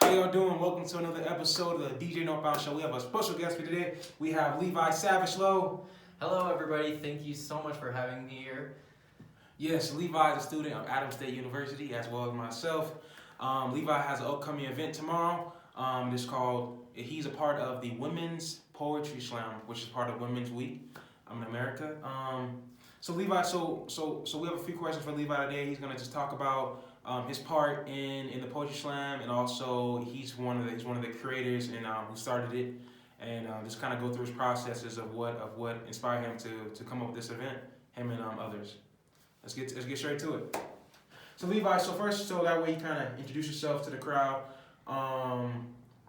How y'all doing? Welcome to another episode of the DJ Northbound Show. We have a special guest for today. We have Levi Savaglowe. Hello, everybody. Thank you so much for having me here. Yes, Levi is a student of Adams State University, as well as myself. Levi has an upcoming event tomorrow. He's a part of the Women's Poetry Slam, which is part of Women's Week in America. So Levi, so we have a few questions for Levi today. He's gonna just talk about his part in the Poetry Slam, and also he's one of the creators and who started it, and just kind of go through his processes of what inspired him to come up with this event, him and others. Let's get straight to it. So Levi, so that way you kind of introduce yourself to the crowd.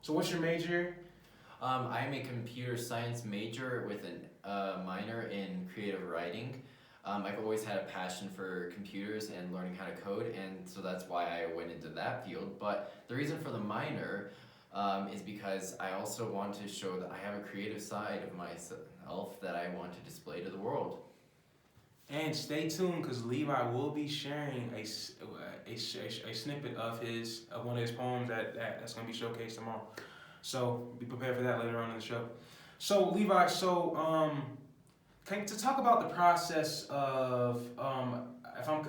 So what's your major? I am a computer science major with a minor in creative writing. I've always had a passion for computers and learning how to code, and so that's why I went into that field. But the reason for the minor is because I also want to show that I have a creative side of myself that I want to display to the world. And stay tuned, because Levi will be sharing a snippet of one of his poems that's going to be showcased tomorrow. So be prepared for that later on in the show. So Levi, to talk about the process of if I'm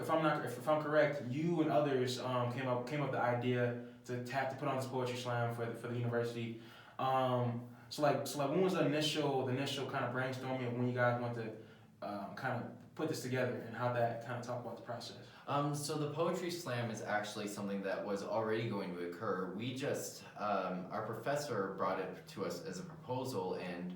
correct, you and others came up with the idea to put on this poetry slam for the university. So when was the initial kind of brainstorming when you guys went to kind of put this together, and how that kind of talk about the process? So the Poetry Slam is actually something that was already going to occur. We just, our professor brought it to us as a proposal, and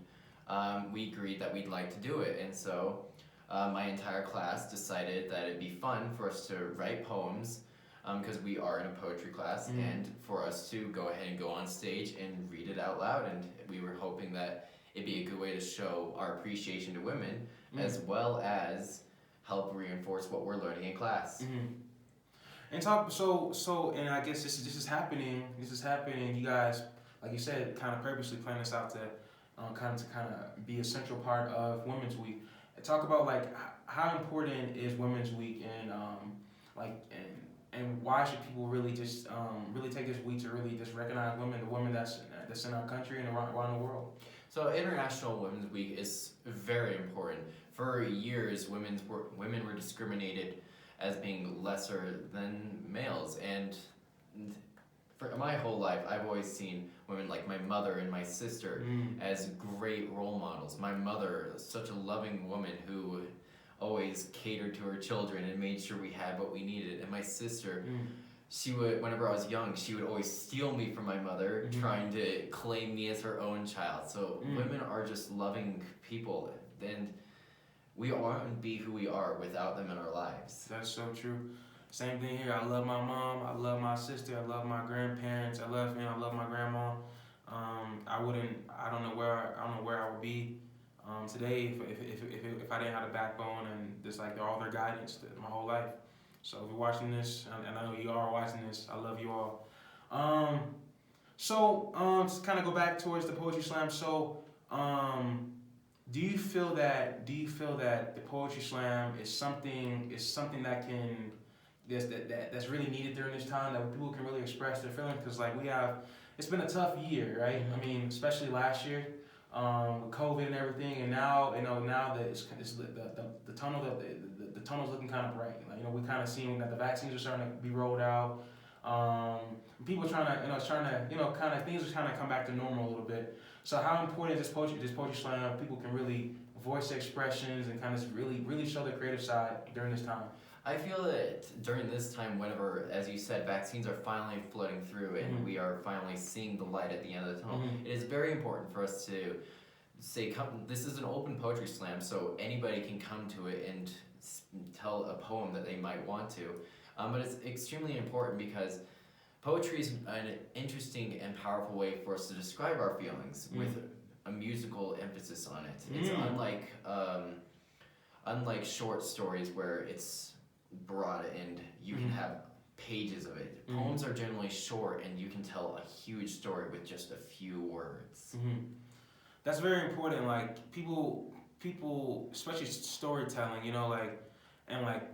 we agreed that we'd like to do it. And so my entire class decided that it'd be fun for us to write poems, because we are in a poetry class, and for us to go ahead and go on stage and read it out loud. And we were hoping that it'd be a good way to show our appreciation to women, as well as help reinforce what we're learning in class. And and I guess this is happening. You guys, like you said, kind of purposely plan this out to kind of be a central part of Women's Week. Talk about how important is Women's Week, and why should people really just really take this week to really just recognize the women that's in our country and around the world. So International Women's Week is very important. For years, women were discriminated as being lesser than males, and for my whole life, I've always seen women like my mother and my sister as great role models. My mother, such a loving woman who always catered to her children and made sure we had what we needed. And my sister, she would, whenever I was young, she would always steal me from my mother, trying to claim me as her own child. So women are just loving people, and we wouldn't be who we are without them in our lives. That's so true. Same thing here. I love my mom. I love my sister. I love my grandparents. I love my grandma. I don't know where I would be today if I didn't have a backbone and just all their guidance my whole life. So if you're watching this, and I know you are watching this, I love you all. To kind of go back towards the Poetry Slam. So, do you feel that the Poetry Slam is something that's really needed during this time, that people can really express their feelings? Because it's been a tough year, right? I mean, especially last year with COVID and everything, and now that it's the tunnel's looking kind of bright. We kind of seeing that the vaccines are starting to be rolled out. People trying to things are trying to come back to normal a little bit. So how important is this poetry slam? People can really voice their expressions and kind of really show their creative side during this time. I feel that during this time, whenever, as you said, vaccines are finally flooding through and we are finally seeing the light at the end of the tunnel, it is very important for us to say, this is an open poetry slam, so anybody can come to it and tell a poem that they might want to. But it's extremely important because poetry is an interesting and powerful way for us to describe our feelings with a musical emphasis on it. It's unlike short stories where it's broad and you can have pages of it. Poems are generally short, and you can tell a huge story with just a few words. That's very important. People, especially storytelling,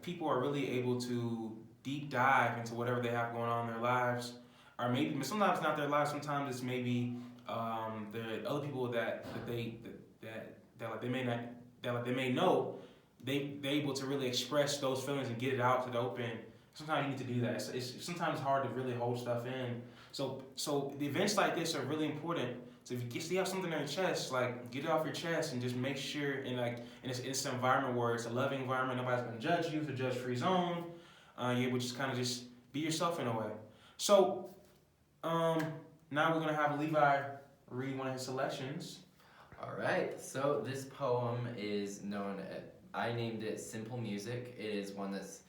people are really able to deep dive into whatever they have going on in their lives, or maybe sometimes it's not their lives. Sometimes it's maybe the other people that like they may not that like they may know they able to really express those feelings and get it out to the open. Sometimes you need to do that. It's sometimes hard to really hold stuff in. So the events like this are really important. So if you have something on your chest, like get it off your chest and just make sure it's an environment where it's a loving environment. Nobody's gonna judge you. It's a judge-free zone. You're able to just kind of just be yourself in a way. So now we're gonna have Levi read one of his selections. All right. So this poem is I named it Simple Music. It is one that's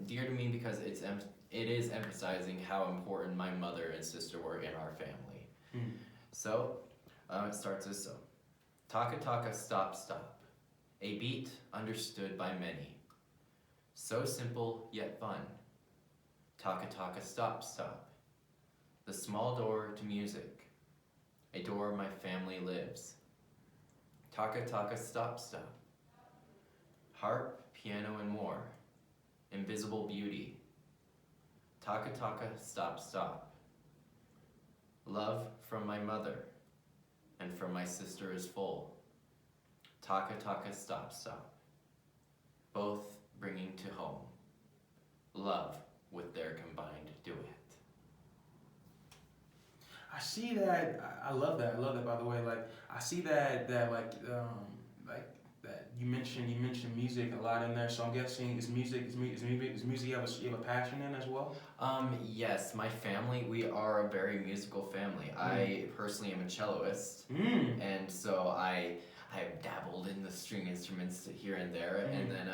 dear to me because it is emphasizing how important my mother and sister were in our family. Mm. So it starts as so. Taka taka stop stop. A beat understood by many. So simple yet fun. Taka taka stop stop. The small door to music. A door my family lives. Taka taka stop stop. Harp, piano and more. Invisible beauty. Taka taka stop stop. Love from my mother and from my sister is full. Taka taka stop stop. Both bringing to home. Love with their combined duet. I see that. I love that. I love that. By the way, like I see that like that you mentioned music a lot in there. So I'm guessing is music you have a passion in as well. Yes, my family, we are a very musical family. I personally am a celloist, and so I have dabbled in the string instruments here and there, and then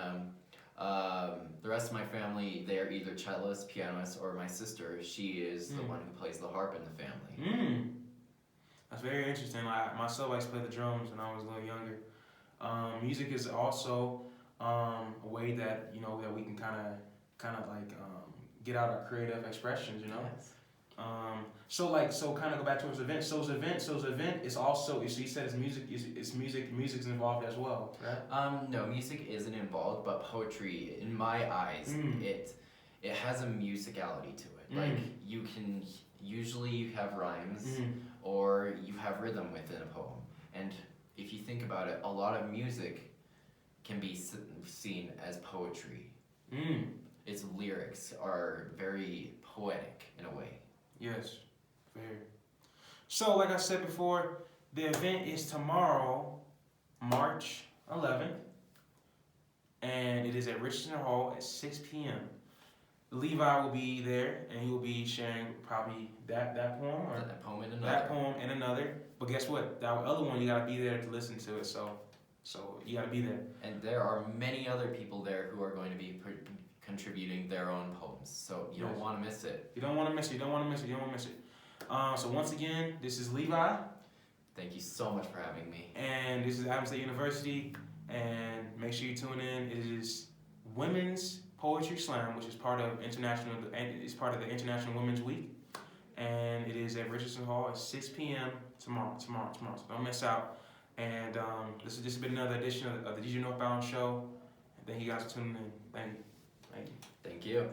the rest of my family, they're either cellists, pianists, or my sister. She is the one who plays the harp in the family. That's very interesting. Myself, I used to play the drums when I was a little younger. Music is also a way that that we can kind of like get out our creative expressions. Yes. So kind of go back to his event. So his event is also. So you said music's involved as well, right? No, music isn't involved, but poetry, in my eyes, it has a musicality to it. Like you have rhymes or you have rhythm within a poem, and if you think about it, a lot of music can be seen as poetry. Its lyrics are very poetic in a way. Yes, very. So, like I said before, the event is tomorrow, March 11th, and it is at Richardson Hall at 6 p.m. Levi will be there, and he will be sharing probably that poem or that poem and another. That poem and another. But guess what? That other one you gotta be there to listen to it. So you gotta be there. And there are many other people there who are going to be contributing their own poems. So you don't want to miss it. You don't want to miss it. You don't want to miss it. You don't want to miss it. So once again, this is Levi. Thank you so much for having me. And this is Adams State University. And make sure you tune in. It is Women's Poetry Slam, which is part of the International Women's Week. And it is at Richardson Hall at 6 p.m. tomorrow. So don't miss out. And this has been another edition of the DJ Northbound show. Thank you guys for tuning in. Thank you. Thank you.